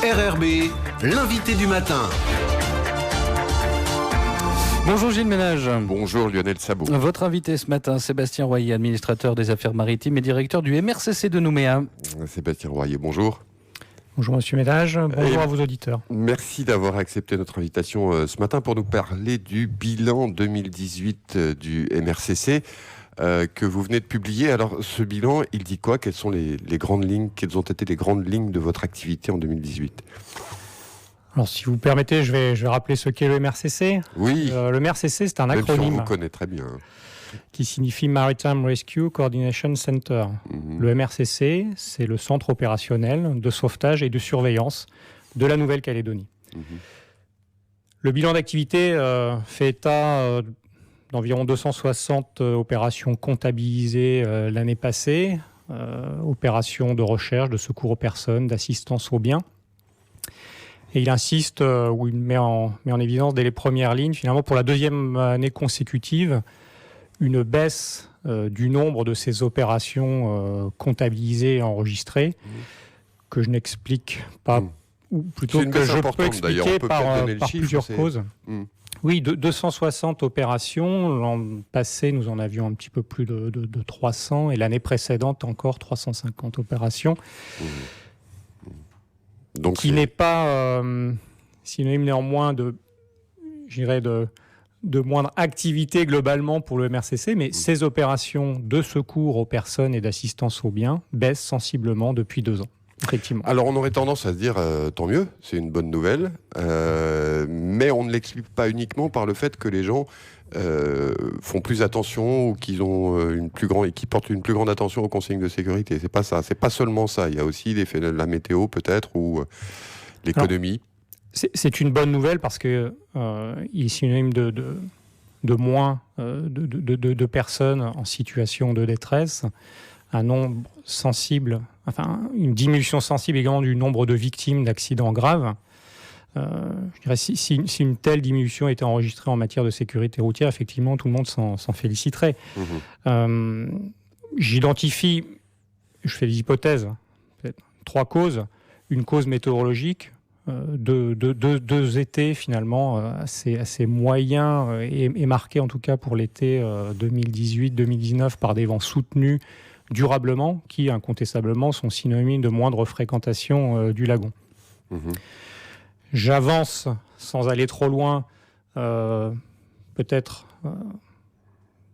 RRB, l'invité du matin. Bonjour Gilles Ménage. Bonjour Lionel Sabot. Votre invité ce matin, Sébastien Royer, administrateur des affaires maritimes et directeur du MRCC de Nouméa. Sébastien Royer, bonjour. Bonjour Monsieur Ménage, bonjour à vos auditeurs. Merci d'avoir accepté notre invitation ce matin pour nous parler du bilan 2018 du MRCC que vous venez de publier. Alors ce bilan, il dit quoi ? Quelles sont les grandes lignes ? Quelles ont été les grandes lignes de votre activité en 2018 ? Alors, si vous permettez, je vais rappeler ce qu'est le MRCC. Oui. Le MRCC, c'est un acronyme. Même si on vous connaît très bien. Qui signifie Maritime Rescue Coordination Center. Le MRCC, c'est le centre opérationnel de sauvetage et de surveillance de la Nouvelle-Calédonie. Le bilan d'activité fait état d'environ 260 opérations comptabilisées l'année passée, opérations de recherche, de secours aux personnes, d'assistance aux biens. Et il insiste, ou il met en évidence dès les premières lignes, finalement pour la deuxième année consécutive, une baisse du nombre de ces opérations comptabilisées et enregistrées, que je n'explique pas, ou plutôt que je peux expliquer par plusieurs causes. Oui, 260 opérations. L'an passé, nous en avions un petit peu plus de 300, et l'année précédente, encore 350 opérations. Donc qui n'est pas synonyme néanmoins de moindre activité globalement pour le MRCC, mais ces opérations de secours aux personnes et d'assistance aux biens baissent sensiblement depuis 2 ans, effectivement. Alors on aurait tendance à se dire tant mieux, c'est une bonne nouvelle, mais on ne l'explique pas uniquement par le fait que les gens font plus attention ou qu'ils ont qu'ils portent une plus grande attention aux consignes de sécurité. C'est pas ça, c'est pas seulement ça. Il y a aussi l'effet de la météo peut-être ou l'économie. Alors, c'est une bonne nouvelle parce que il est synonyme de moins de personnes en situation de détresse, un nombre sensible, une diminution sensible également du nombre de victimes d'accidents graves. Je dirais, si une telle diminution était enregistrée en matière de sécurité routière, effectivement, tout le monde s'en féliciterait. J'identifie, je fais des hypothèses, 3 causes. Une cause météorologique, 2 étés finalement assez moyens et marqués en tout cas pour l'été 2018-2019 par des vents soutenus durablement, qui incontestablement sont synonymes de moindre fréquentation du lagon. J'avance sans aller trop loin, peut-être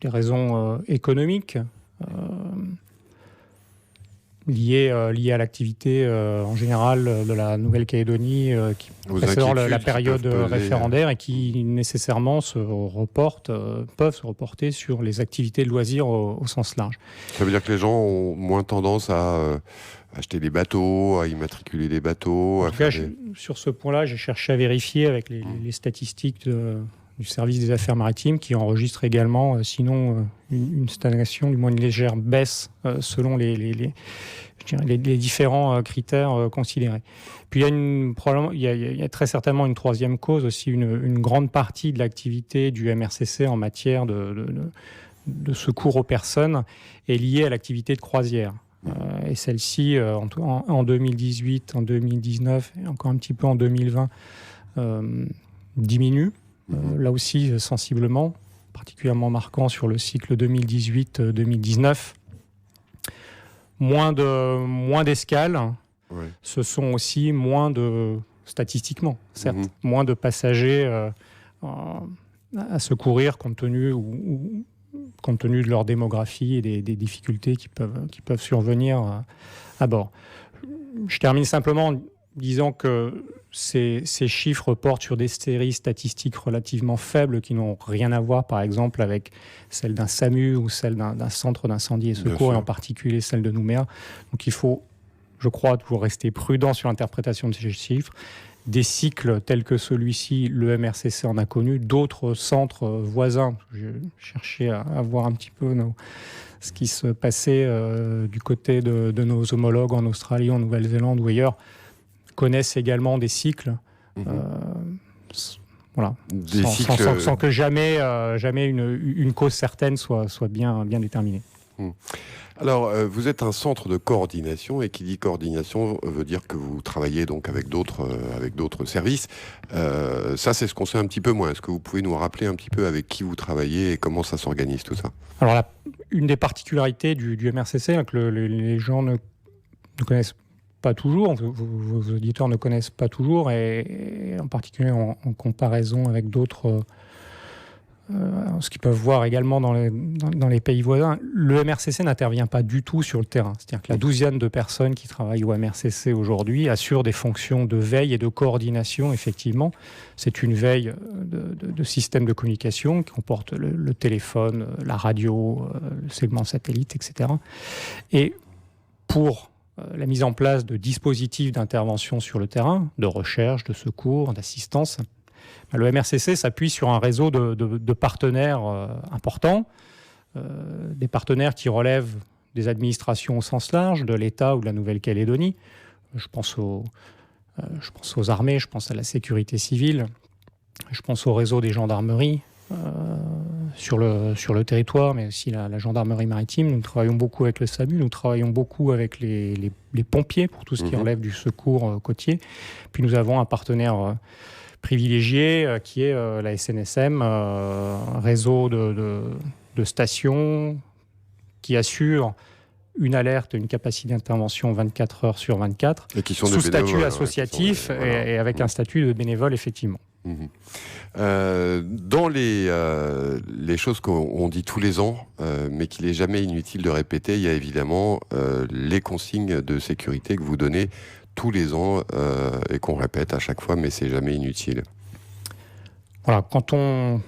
des raisons économiques liées à l'activité en général de la Nouvelle-Calédonie qui précède la période référendaire et qui nécessairement peuvent se reporter sur les activités de loisirs au sens large. Ça veut dire que les gens ont moins tendance à acheter des bateaux, à immatriculer des bateaux. En tout cas, sur ce point-là, j'ai cherché à vérifier avec les statistiques du service des affaires maritimes qui enregistre également, sinon une stagnation, du moins une légère baisse selon les différents critères considérés. Puis il y a très certainement une troisième cause aussi, une grande partie de l'activité du MRCC en matière de secours aux personnes est liée à l'activité de croisière. Et celle-ci, en 2018, en 2019 et encore un petit peu en 2020, diminue. Là aussi, sensiblement, particulièrement marquant sur le cycle 2018-2019. Moins d'escales, ce sont aussi statistiquement, certes, moins de passagers à secourir compte tenu de leur démographie et des difficultés qui peuvent survenir à bord. Je termine simplement en disant que ces chiffres portent sur des séries statistiques relativement faibles qui n'ont rien à voir, par exemple, avec celles d'un SAMU ou celles d'un centre d'incendie et secours, et en particulier celle de Nouméa. Donc il faut, je crois, toujours rester prudent sur l'interprétation de ces chiffres. Des cycles tels que celui-ci, le MRCC en a connu, d'autres centres voisins. Je cherchais à voir un petit peu ce qui se passait du côté de nos homologues en Australie, en Nouvelle-Zélande ou ailleurs, connaissent également des cycles, sans que jamais une cause certaine soit bien déterminée. Alors, vous êtes un centre de coordination, et qui dit coordination veut dire que vous travaillez donc avec d'autres services. Ça, c'est ce qu'on sait un petit peu moins. Est-ce que vous pouvez nous rappeler un petit peu avec qui vous travaillez et comment ça s'organise tout ça ? Alors, une des particularités du MRCC, que les gens ne connaissent pas toujours, vos auditeurs ne connaissent pas toujours, et en particulier en comparaison avec d'autres, ce qu'ils peuvent voir également dans les pays voisins, le MRCC n'intervient pas du tout sur le terrain. C'est-à-dire que la douzaine de personnes qui travaillent au MRCC aujourd'hui assurent des fonctions de veille et de coordination, effectivement. C'est une veille de système de communication qui comporte le téléphone, la radio, le segment satellite, etc. Et pour la mise en place de dispositifs d'intervention sur le terrain, de recherche, de secours, d'assistance, le MRCC s'appuie sur un réseau de partenaires importants, des partenaires qui relèvent des administrations au sens large, de l'État ou de la Nouvelle-Calédonie. Je pense aux armées, je pense à la sécurité civile, je pense au réseau des gendarmeries sur le territoire, mais aussi la gendarmerie maritime. Nous travaillons beaucoup avec le SAMU, nous travaillons beaucoup avec les pompiers pour tout ce qui relève du secours côtier. Puis nous avons un partenaire privilégié qui est la SNSM, réseau de stations qui assure une alerte, une capacité d'intervention 24 heures sur 24, et qui sont sous statut associatif et avec un statut de bénévole, effectivement. Dans les choses qu'on dit tous les ans, mais qu'il n'est jamais inutile de répéter, il y a évidemment les consignes de sécurité que vous donnez tous les ans et qu'on répète à chaque fois, mais c'est jamais inutile. Voilà, quand on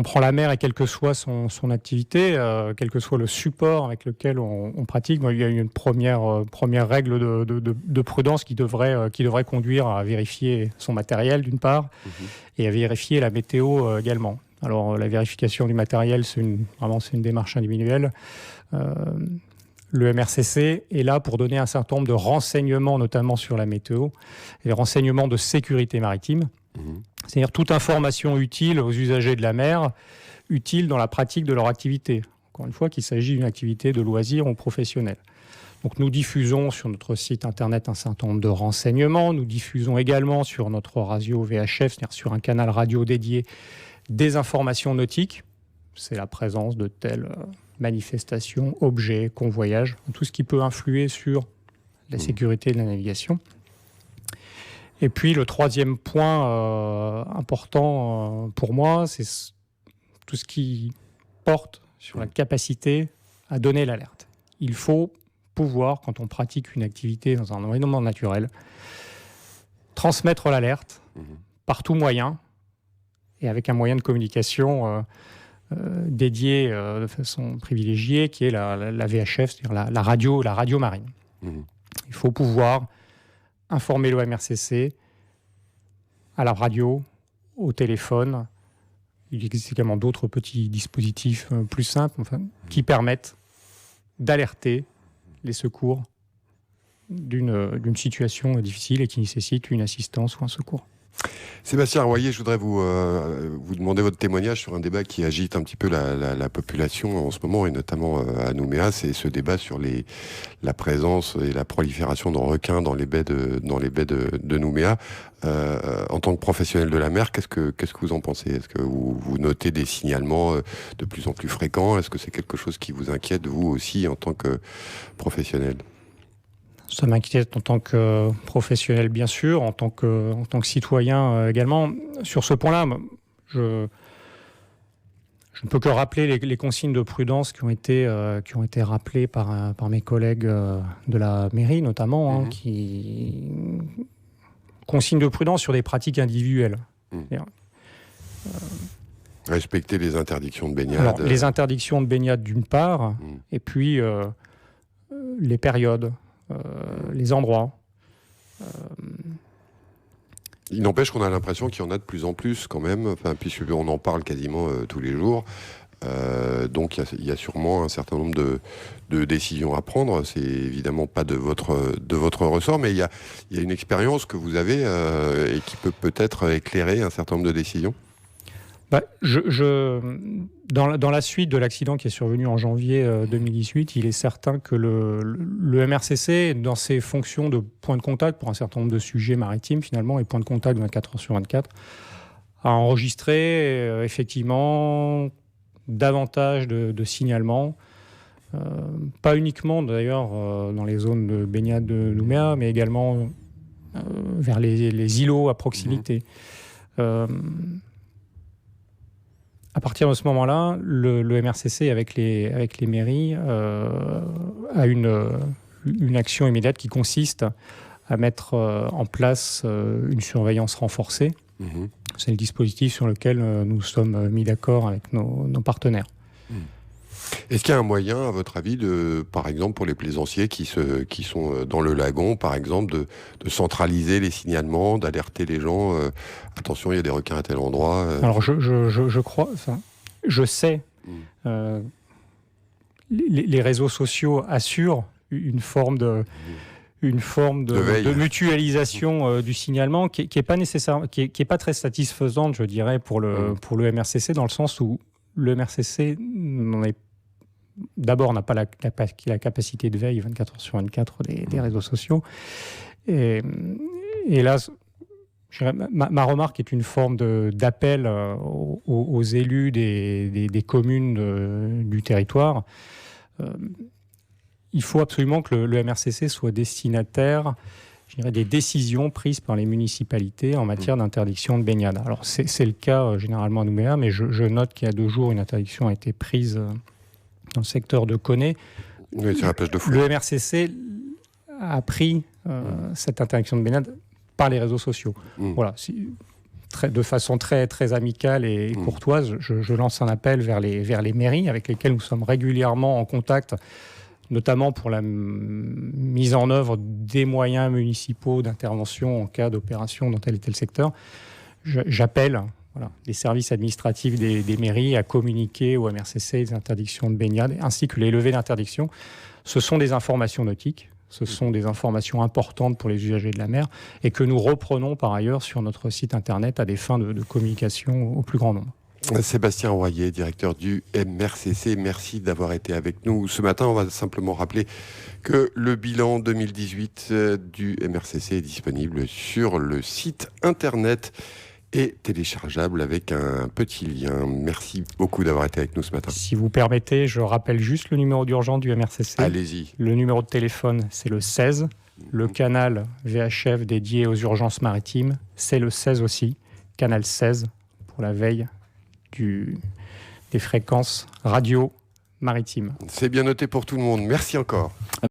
prend la mer, et quelle que soit son activité, quel que soit le support avec lequel on pratique, il y a une première règle de prudence qui devrait conduire à vérifier son matériel d'une part, et à vérifier la météo également. Alors la vérification du matériel, c'est une démarche individuelle. Le MRCC est là pour donner un certain nombre de renseignements, notamment sur la météo, et des renseignements de sécurité maritime. C'est-à-dire toute information utile aux usagers de la mer, utile dans la pratique de leur activité. Encore une fois, qu'il s'agit d'une activité de loisir ou professionnelle. Donc nous diffusons sur notre site internet un certain nombre de renseignements. Nous diffusons également sur notre radio VHF, c'est-à-dire sur un canal radio dédié, des informations nautiques. C'est la présence de telles manifestations, objets, convoyages, tout ce qui peut influer sur la sécurité de la navigation. Et puis le troisième point important pour moi, c'est tout ce qui porte sur la capacité à donner l'alerte. Il faut pouvoir, quand on pratique une activité dans un environnement naturel, transmettre l'alerte par tout moyen, et avec un moyen de communication dédié de façon privilégiée, qui est la VHF, c'est-à-dire la radio marine. Il faut pouvoir informer le MRCC à la radio, au téléphone. Il existe également d'autres petits dispositifs plus simples, qui permettent d'alerter les secours d'une situation difficile et qui nécessite une assistance ou un secours. Sébastien Royer, je voudrais vous demander votre témoignage sur un débat qui agite un petit peu la population en ce moment, et notamment à Nouméa. C'est ce débat sur la présence et la prolifération de requins dans les baies de Nouméa. En tant que professionnel de la mer, qu'est-ce que vous en pensez ? Est-ce que vous notez des signalements de plus en plus fréquents ? Est-ce que c'est quelque chose qui vous inquiète, vous aussi, en tant que professionnel ? Ça m'inquiète en tant que professionnel, bien sûr, en tant que citoyen également. Sur ce point-là, je ne peux que rappeler les consignes de prudence qui ont été rappelées par mes collègues de la mairie, notamment, consignes de prudence sur des pratiques individuelles. Respecter les interdictions de baignade. Alors, les interdictions de baignade, d'une part, et puis les périodes. Les endroits. Il n'empêche qu'on a l'impression qu'il y en a de plus en plus quand même, puisqu'on en parle quasiment tous les jours. Donc il y a sûrement un certain nombre de décisions à prendre. C'est évidemment pas de votre ressort, mais il y a une expérience que vous avez et qui peut peut-être éclairer un certain nombre de décisions. Dans la suite de l'accident qui est survenu en janvier 2018, il est certain que le MRCC, dans ses fonctions de point de contact pour un certain nombre de sujets maritimes, finalement, et point de contact 24 heures sur 24, a enregistré effectivement davantage de signalements, pas uniquement d'ailleurs dans les zones de baignade de Nouméa, mais également vers les îlots à proximité. À partir de ce moment-là, le MRCC, avec les mairies, a une action immédiate qui consiste à mettre en place une surveillance renforcée. C'est le dispositif sur lequel nous sommes mis d'accord avec nos partenaires. Est-ce qu'il y a un moyen, à votre avis, par exemple pour les plaisanciers qui sont dans le lagon, par exemple, de centraliser les signalements, d'alerter les gens attention, il y a des requins à tel endroit Alors je crois, je sais, les réseaux sociaux assurent une forme de mutualisation du signalement qui est pas nécessaire, qui est pas très satisfaisante, je dirais, pour le MRCC, dans le sens où le MRCC n'a pas la capacité de veille 24 heures sur 24 des réseaux sociaux. Et là, ma remarque est une forme d'appel aux élus des communes du territoire. Il faut absolument que le MRCC soit destinataire, je dirais, des décisions prises par les municipalités en matière d'interdiction de baignade. Alors c'est le cas généralement à Nouméa, mais je note qu'il y a 2 jours, une interdiction a été prise dans le secteur de Koné. Oui, c'est la plage de Fou. Le MRCC a pris cette interdiction de baignade par les réseaux sociaux. Voilà, de façon très, très amicale et courtoise, je lance un appel vers les mairies avec lesquelles nous sommes régulièrement en contact, notamment pour la mise en œuvre des moyens municipaux d'intervention en cas d'opération dans tel et tel secteur. J'appelle les services administratifs des mairies à communiquer au MRCC les interdictions de baignade, ainsi que les levées d'interdiction. Ce sont des informations nautiques, ce sont des informations importantes pour les usagers de la mer, et que nous reprenons par ailleurs sur notre site internet à des fins de communication au plus grand nombre. Sébastien Royer, directeur du MRCC, merci d'avoir été avec nous ce matin. On va simplement rappeler que le bilan 2018 du MRCC est disponible sur le site internet et téléchargeable avec un petit lien. Merci beaucoup d'avoir été avec nous ce matin. Si vous permettez, je rappelle juste le numéro d'urgence du MRCC. Allez-y. Le numéro de téléphone, c'est le 16. Le canal VHF dédié aux urgences maritimes, c'est le 16 aussi. Canal 16 pour la veille des fréquences radio maritimes. C'est bien noté pour tout le monde. Merci encore.